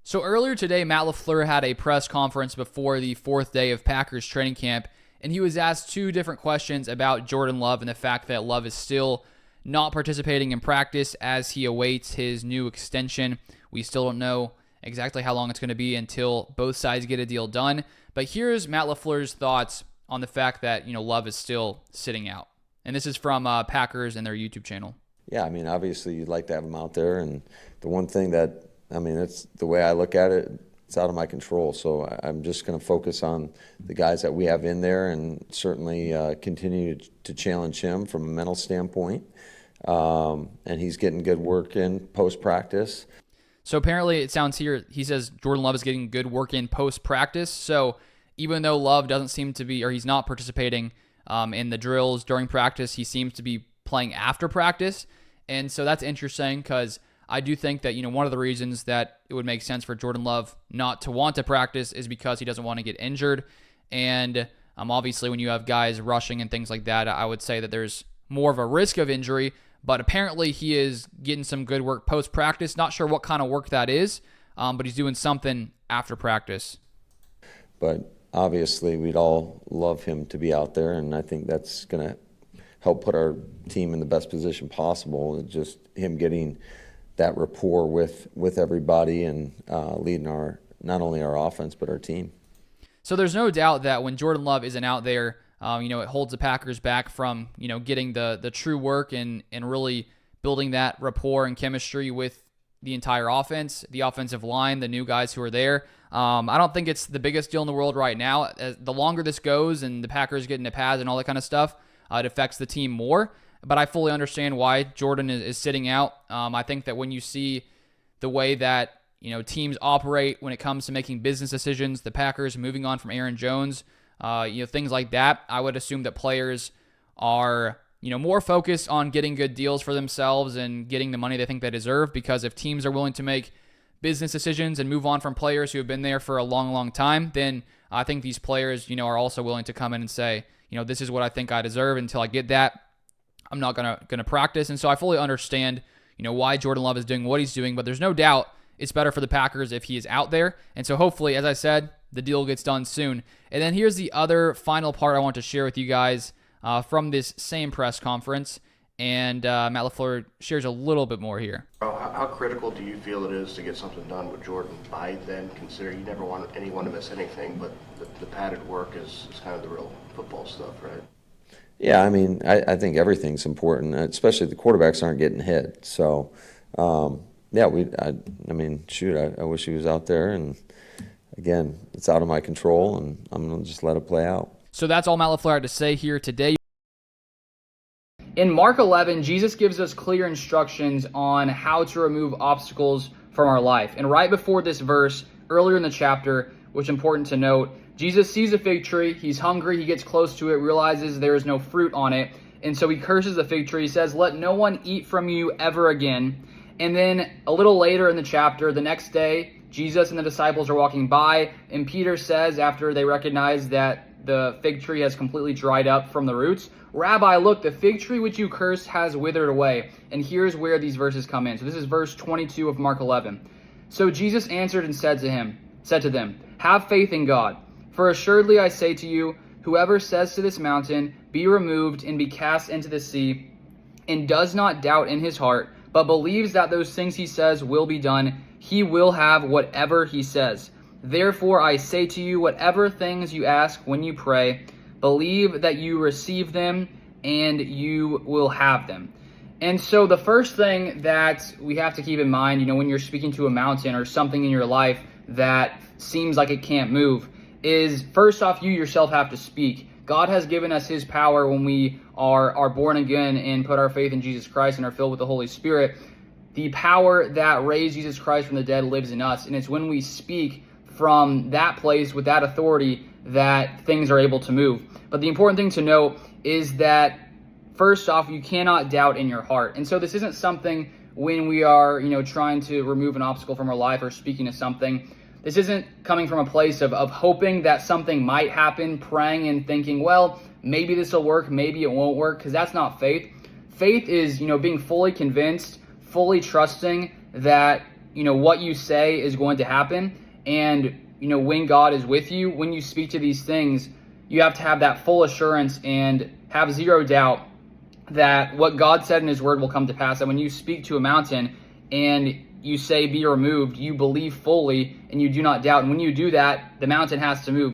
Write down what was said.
So earlier today, Matt LaFleur had a press conference before the fourth day of Packers training camp, and he was asked two different questions about Jordan Love and the fact that Love is still not participating in practice as he awaits his new extension. We still don't know exactly how long it's going to be until both sides get a deal done. But here's Matt LaFleur's thoughts on the fact that, Love is still sitting out. And this is from Packers and their YouTube channel. Yeah, I mean, obviously you'd like to have him out there. And the one thing that, it's the way I look at it, it's out of my control. So I'm just going to focus on the guys that we have in there and certainly continue to challenge him from a mental standpoint. And he's getting good work in post-practice. So apparently it sounds here, he says Jordan Love is getting good work in post-practice. So even though Love doesn't seem to be, or he's not participating in the drills during practice, he seems to be playing after practice. And so that's interesting because I do think that, one of the reasons that it would make sense for Jordan Love not to want to practice is because he doesn't want to get injured. And obviously when you have guys rushing and things like that, I would say that there's more of a risk of injury. But apparently he is getting some good work post-practice. Not sure what kind of work that is, but he's doing something after practice. But obviously we'd all love him to be out there, and I think that's going to help put our team in the best position possible. It's just him getting that rapport with everybody and leading not only our offense but our team. So there's no doubt that when Jordan Love isn't out there, it holds the Packers back from, getting the true work and really building that rapport and chemistry with the entire offense, the offensive line, the new guys who are there. I don't think it's the biggest deal in the world right now. The longer this goes and the Packers get into pads and all that kind of stuff, it affects the team more. But I fully understand why Jordan is sitting out. I think that when you see the way that, teams operate when it comes to making business decisions, the Packers moving on from Aaron Jones, things like that, I would assume that players are, more focused on getting good deals for themselves and getting the money they think they deserve. Because if teams are willing to make business decisions and move on from players who have been there for a long, long time, then I think these players, are also willing to come in and say, this is what I think I deserve. Until I get that, I'm not gonna practice. And so I fully understand, why Jordan Love is doing what he's doing. But there's no doubt it's better for the Packers if he is out there. And so hopefully, as I said, the deal gets done soon. And then here's the other final part I want to share with you guys from this same press conference. And Matt LaFleur shares a little bit more here. How critical do you feel it is to get something done with Jordan by then, considering you never want anyone to miss anything, but the padded work is kind of the real football stuff, right? Yeah, I think everything's important, especially the quarterbacks aren't getting hit. So, I wish he was out there. And again, it's out of my control, and I'm going to just let it play out. So that's all Matt LaFleur had to say here today. In Mark 11, Jesus gives us clear instructions on how to remove obstacles from our life. And right before this verse, earlier in the chapter, which is important to note, Jesus sees a fig tree, he's hungry, he gets close to it, realizes there is no fruit on it, and so he curses the fig tree. He says, "Let no one eat from you ever again." And then a little later in the chapter, the next day, Jesus and the disciples are walking by, and Peter says, after they recognize that the fig tree has completely dried up from the roots, "Rabbi, look, the fig tree which you cursed has withered away." And here's where these verses come in. So this is verse 22 of Mark 11. "So Jesus answered and said to them, 'Have faith in God. For assuredly I say to you, whoever says to this mountain, be removed and be cast into the sea, and does not doubt in his heart, but believes that those things he says will be done, he will have whatever he says. Therefore I say to you, whatever things you ask when you pray, believe that you receive them and you will have them." And so the first thing that we have to keep in mind, when you're speaking to a mountain or something in your life that seems like it can't move, is first off, you yourself have to speak. God has given us his power when we are born again and put our faith in Jesus Christ and are filled with the Holy Spirit. The power that raised Jesus Christ from the dead lives in us. And it's when we speak from that place with that authority that things are able to move. But the important thing to note is that first off, you cannot doubt in your heart. And so this isn't something when we are, trying to remove an obstacle from our life or speaking to something. This isn't coming from a place of hoping that something might happen, praying and thinking, well, maybe this will work, maybe it won't work, because that's not faith. Faith is, being fully convinced, fully trusting that, what you say is going to happen. And, when God is with you, when you speak to these things, you have to have that full assurance and have zero doubt that what God said in his word will come to pass. And when you speak to a mountain and you say, be removed, you believe fully and you do not doubt. And when you do that, the mountain has to move.